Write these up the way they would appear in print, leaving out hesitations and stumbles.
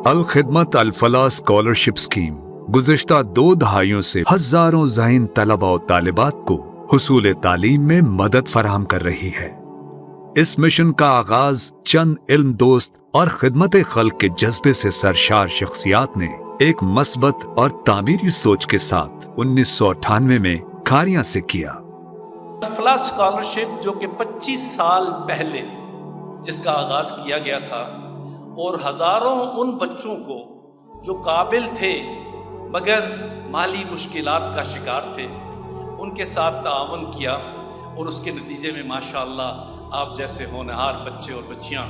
Al-Khidmat Al Falah scholarship scheme गुज़िश्ता 2 दहाइयों से हजारों ज़ाहिन तलबा और तालिबात को हुसूल तालीम में मदद फराहम कर रही है। इस मिशन का आगाज चंद इल्म दोस्त और खिदमत खल्क के जज्बे से सरशार शख्सियात ने एक मस्बत और तामीरी सोच के साथ 1998 में खारियां से किया। अल-फलाह स्कॉलरशिप जो कि 25 साल पहले जिसका आगाज किया गया था और हजारों उन बच्चों को जो काबिल थे मगर माली मुश्किलात का शिकार थे, उनके साथ ताअवुन किया और उसके नतीजे में माशाअल्लाह आप जैसे होनहार बच्चे और बच्चियां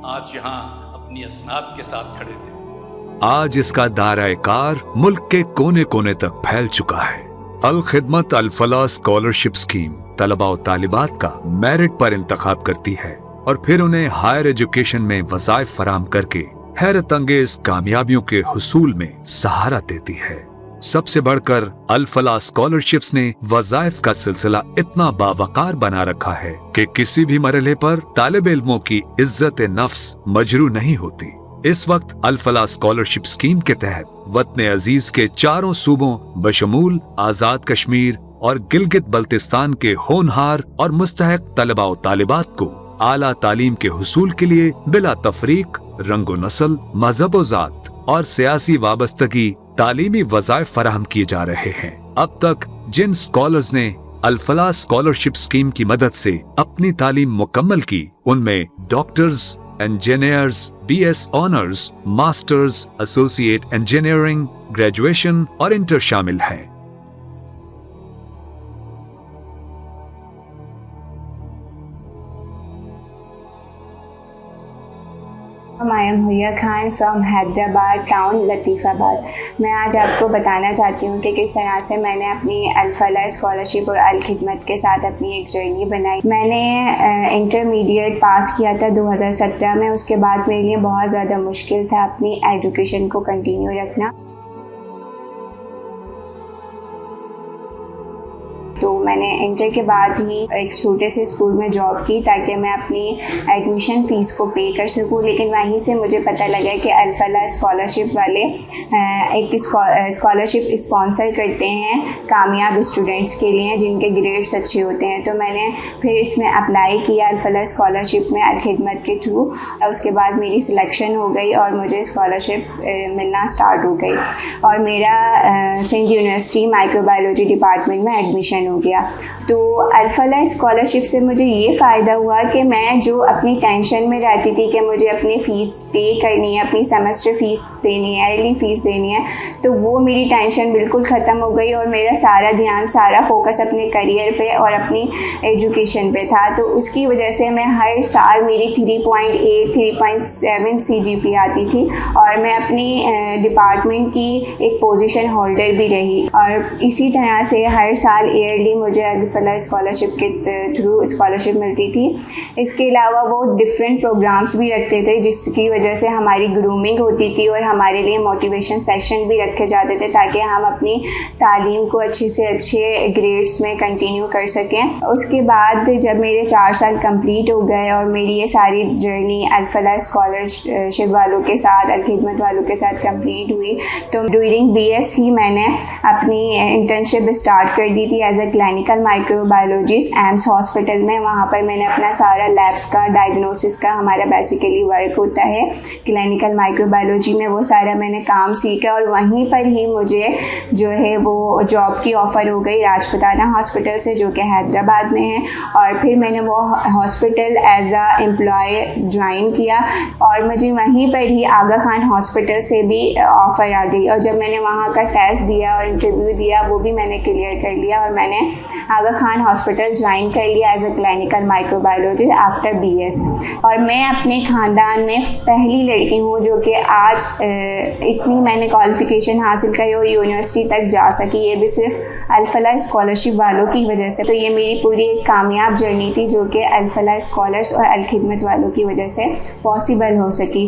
आज यहाँ अपनी असनाद के साथ खड़े थे। आज इसका दायरा-ए-कार मुल्क के कोने कोने तक फैल चुका है। अल-खिदमत अल-फलाह स्कॉलरशिप स्कीम तलबा और तालिबात का मेरिट पर इंतखाब करती है और फिर उन्हें हायर एजुकेशन में वज़ाइफ फराहम करके हैरत अंगेज कामयाबियों के हुसूल में सहारा देती है। सबसे बढ़कर अल-फलाह स्कॉलरशिप्स ने वज़ाइफ का सिलसिला इतना बावकार बना रखा है कि किसी भी मरहले पर तालिब इल्मों की इज्जत नफ्स मजरू नहीं होती। इस वक्त अल-फलाह स्कॉलरशिप स्कीम के तहत वतन अजीज के चारों सूबों बशमूल आजाद कश्मीर और गिलगित बल्तिस्तान के होनहार और मुस्तहक तलबा और तालिबात को आला तालीम के हुसूल के लिए बिला तफरीक रंगो नस्ल मजहब व जात और सियासी वाबस्तगी तालीमी वज़ाइफ फराहम किए जा रहे हैं। अब तक जिन स्कॉलर्स ने अल-फलाह स्कॉलरशिप स्कीम की मदद से अपनी तालीम मुकम्मल की, उनमें doctors, engineers, BS honours, masters, associate engineering, graduation और इंटर शामिल हैं। I am हुया खान फ्रॉम हैदराबाद टाउन लतीफ़ाबाद। मैं आज आपको बताना चाहती हूँ कि किस तरह से मैंने अपनी अल-फलाह स्कॉलरशिप और अल-खिदमत के साथ अपनी एक जर्नी बनाई। मैंने इंटरमीडिएट पास किया था 2017 में। उसके बाद मेरे लिए बहुत ज़्यादा मुश्किल था अपनी एजुकेशन को कंटिन्यू रखना। तो मैंने इंटर के बाद ही एक छोटे से स्कूल में जॉब की ताकि मैं अपनी एडमिशन फ़ीस को पे कर सकूं, लेकिन वहीं से मुझे पता लगा कि अल-फलाह स्कॉलरशिप वाले एक स्कॉलरशिप स्पॉन्सर करते हैं कामयाब स्टूडेंट्स के लिए जिनके ग्रेड्स अच्छे होते हैं। तो मैंने फिर इसमें अप्लाई किया अल-फलाह स्कॉलरशिप में अल-खिदमत के थ्रू। उसके बाद मेरी सिलेक्शन हो गई और मुझे स्कॉलरशिप मिलना स्टार्ट हो गई और मेरा सिंध यूनिवर्सिटी माइक्रोबायोलॉजी डिपार्टमेंट में एडमिशन हो गया। तो अल-फलाह स्कॉलरशिप से मुझे ये फ़ायदा हुआ कि मैं जो अपनी टेंशन में रहती थी कि मुझे अपनी फ़ीस पे करनी है, अपनी सेमेस्टर फ़ीस देनी है, ईयरली फ़ीस देनी है, तो वो मेरी टेंशन बिल्कुल ख़त्म हो गई और मेरा सारा ध्यान, सारा फोकस अपने करियर पे और अपनी एजुकेशन पे था। तो उसकी वजह से मैं हर साल मेरी 3.8 3.7 CGPA आती थी और मैं अपनी डिपार्टमेंट की एक पोजीशन होल्डर भी रही। और इसी तरह से हर साल ईयरली मुझे अल-फलाह स्कॉलरशिप के थ्रू स्कॉलरशिप मिलती थी। इसके अलावा वो डिफरेंट प्रोग्राम्स भी रखते थे जिसकी वजह से हमारी ग्रूमिंग होती थी और हमारे लिए मोटिवेशन सेशन भी रखे जाते थे ताकि हम अपनी तालीम को अच्छे से अच्छे ग्रेड्स में कंटिन्यू कर सकें। उसके बाद जब मेरे 4 साल कंप्लीट हो गए और मेरी ये सारी जर्नी अल-फलाह स्कॉलरशिप वालों के साथ, अल-खिदमत वालों के साथ कंप्लीट हुई, तो ड्यूरिंग BS ही मैंने अपनी इंटर्नशिप स्टार्ट कर दी थी as a clinical microbiologist AIIMS hospital में। वहाँ पर मैंने अपना सारा लैब्स का, डायग्नोसिस का हमारा बेसिकली वर्क होता है क्लिनिकल माइक्रोबायोलॉजी में, वो सारा मैंने काम सीखा और वहीं पर ही मुझे जो है वो जॉब की ऑफ़र हो गई राजपुताना हॉस्पिटल से जो कि हैदराबाद में है। और फिर मैंने वो हॉस्पिटल एज आ एम्प्लॉय ज्वाइन किया और मुझे वहीं पर ही आगा खान हॉस्पिटल से भी ऑफ़र आ गई। और जब मैंने वहाँ का टेस्ट दिया और इंटरव्यू दिया वो भी मैंने क्लियर कर लिया और मैंने आगा खान हॉस्पिटल ज्वाइन कर लिया as a clinical microbiologist after BS। और मैं अपने ख़ानदान में पहली लड़की हूँ जो कि आज इतनी मैंने क्वालिफ़िकेशन हासिल करी और यूनिवर्सिटी तक जा सकी, ये भी सिर्फ अल-फलाह स्कॉलरशिप वालों की वजह से। तो ये मेरी पूरी एक कामयाब जर्नी थी जो कि अल-फलाह स्कॉलर्स और अल-खिदमत वालों की वजह से पॉसिबल हो सकी।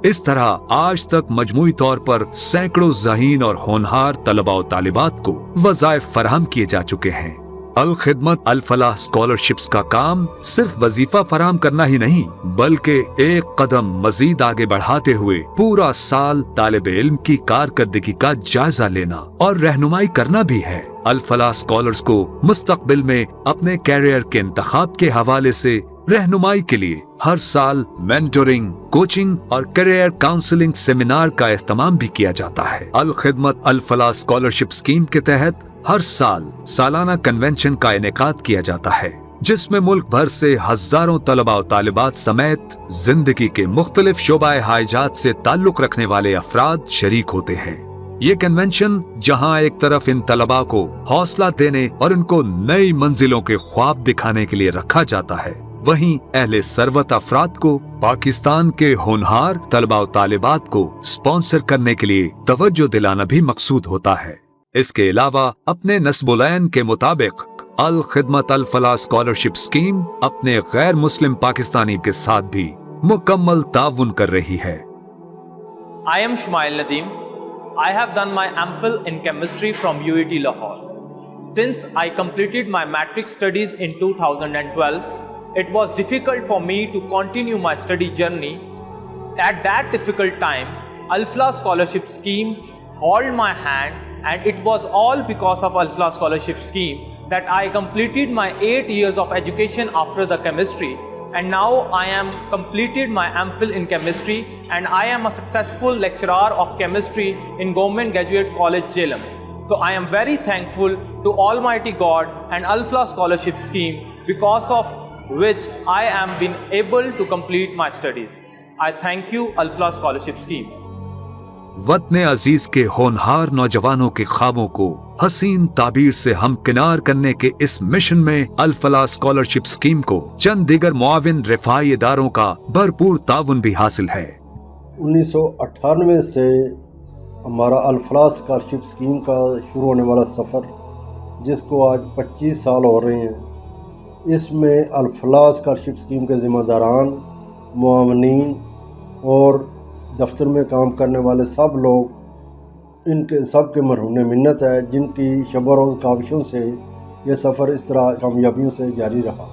इस तरह आज तक मजमूई तौर पर सैकड़ों ज़हीन और होनहार तलबा और तालिबात को वज़ाइफ फराहम किए जा चुके हैं। الخدمت الفلاح اسکالرشپس کا کام صرف وظیفہ فراہم کرنا ہی نہیں بلکہ ایک قدم مزید آگے بڑھاتے ہوئے پورا سال طالب علم کی کارکردگی کا جائزہ لینا اور رہنمائی کرنا بھی ہے۔ الفلاح اسکالرز کو مستقبل میں اپنے کیریئر کے انتخاب کے حوالے سے رہنمائی کے لیے ہر سال مینٹورنگ، کوچنگ اور کیریئر کاؤنسلنگ سیمینار کا اہتمام بھی کیا جاتا ہے۔ الخدمت الفلاح اسکالرشپ اسکیم کے تحت ہر سال سالانہ کنونشن کا انعقاد کیا جاتا ہے جس میں ملک بھر سے ہزاروں طلباء و طالبات سمیت زندگی کے مختلف شعبۂ حاجات سے تعلق رکھنے والے افراد شریک ہوتے ہیں۔ یہ کنونشن جہاں ایک طرف ان طلباء کو حوصلہ دینے اور ان کو نئی منزلوں کے خواب دکھانے کے لیے رکھا جاتا ہے، وہیں اہل ثروت افراد کو پاکستان کے ہونہار طلباء و طالبات کو اسپانسر کرنے کے لیے توجہ دلانا بھی مقصود ہوتا ہے۔ اس کے علاوہ اپنے نصب العین کے مطابق الخدمت الفلاح اسکالرشپ اسکیم اپنے غیر مسلم پاکستانی کے ساتھ بھی مکمل تعاون کر رہی ہے۔ I am Shumail Nadeem. I have done my MPhil in chemistry from UET Lahore. Since I completed my matric studies in 2012, it was difficult for me to continue my study journey. At that difficult time, Al-Falah Scholarship Scheme held my hand, and it was all because of Al-Falah Scholarship Scheme that I completed my 8 years of education after the chemistry, and now I am completed my MPhil in chemistry, and I am a successful lecturer of chemistry in Government Graduate College, Jhelum. So I am very thankful to Almighty God and Al-Falah Scholarship Scheme, because of which I am been able to complete my studies. I thank you, Al-Falah Scholarship Scheme. وطن عزیز کے ہونہار نوجوانوں کے خوابوں کو حسین تعبیر سے ہمکنار کرنے کے اس مشن میں الفلاح اسکالرشپ اسکیم کو چند دیگر معاون رفاہی اداروں کا بھرپور تعاون بھی حاصل ہے۔ 1998 سے ہمارا الفلاح اسکالرشپ اسکیم کا شروع ہونے والا سفر، جس کو آج 25 سال ہو رہے ہیں، اس میں الفلاح اسکالرشپ اسکیم کے ذمہ داران، معاونین اور دفتر میں کام کرنے والے سب لوگ، ان کے سب کے مرہون منت ہے، جن کی شب و روز کاوشوں سے یہ سفر اس طرح کامیابیوں سے جاری رہا۔